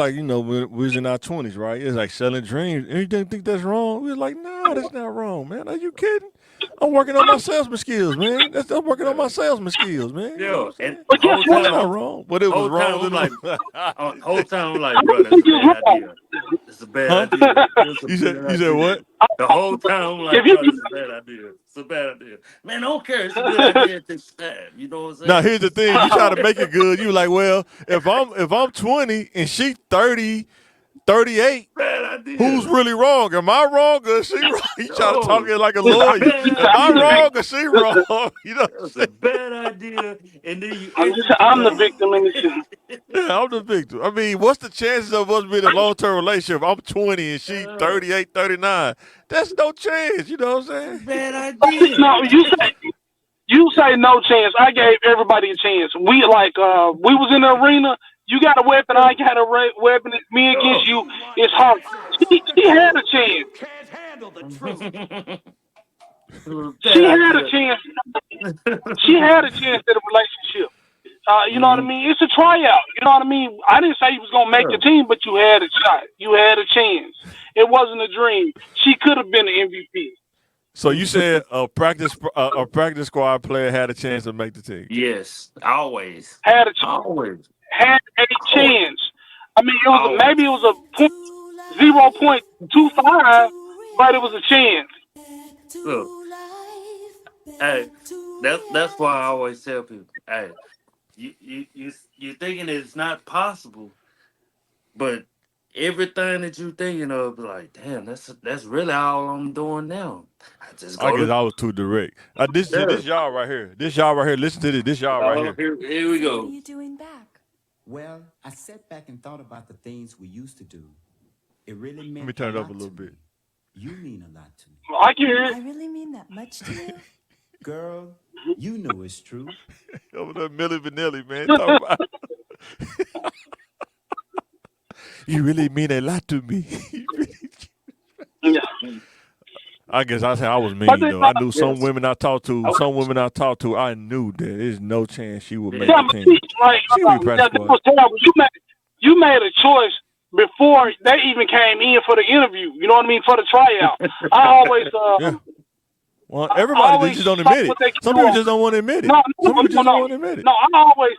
like, when we was in our 20s, right? It's like selling dreams. And you didn't think that's wrong? We was like, no, that's not wrong, man. Are you kidding? I'm working on my salesman skills, man. I'm working on my salesman skills, man. You know Yo, what I'm and saying? But guess That's what? not wrong. But it was wrong to them. whole time I'm like, I bro, don't that's think a it's bad wrong. idea. It's a bad Huh? idea. It's a You said bad you said idea. what? The whole time I'm If like, you, bro, this is a bad idea. It's a bad idea. Man, I don't care. It's a good idea at this time. You know what I'm Now saying? here's the thing: you try to make it good. You like, well, if I'm 20 and she 30, 38, Bad who's idea. really wrong? Am I wrong or is she wrong? You try to talk No, it like a it's a lawyer. bad Am I idea. wrong or she wrong? You know what I'm It's a saying? bad idea. And then you end I'm the like, victim in this. Yeah, I'm the victim. I mean, what's the chances of us being in a long-term relationship? I'm 20 and she uh, 38, 39. That's no chance. You know what I'm it's a saying? bad No, idea. you say no chance. I gave everybody a chance. We was in the arena. You got a weapon. I got a weapon. Me against Oh. you. It's hard. She had a chance. She Bad had a idea. chance. She had a chance at a relationship. You know what I Mhm. mean? It's a tryout. You know what I mean? I didn't say you was gonna make the Yeah. team, but you had a shot. You had a chance. It wasn't a dream. She could have been the MVP. So you said a practice squad player had a chance to make the team. Yes, always, Had a always, had a always, chance. I mean, maybe always. it was a 0.25, but it was a chance. Look, hey, that's why I always tell people, hey, you thinking it's not possible, but everything that you thinking of, like, damn, that's really all I'm doing now. I just I go guess to I was too direct. This see, yeah. this y'all right here. This y'all right here. Listen to this. This y'all right Oh, here. here we So what are go. you doing back? Well, I sat back and thought about the things we used to do. It really Let me meant a turn it up a lot little to bit. me. You mean a lot to me. I can hear it. I really mean that much to you? Girl, you know it's true. Over there, Millie Vanilli, man. Talk about you really mean a lot to me. Yeah, I guess I said I was but mean then, though. I knew some Yes. women I talked to, Okay. some women I talked to, I knew that there's no chance she would make Yeah. the yeah, but see, team. like She would be practice that squad. was terrible. You made a choice before they even came in for the interview. You know what I mean? For the tryout. I always Yeah. Well, I everybody they always just don't saw admit it. what they could Some do people on. just don't want to admit it. No, Some no, people no, just don't no. want to admit it. No, I always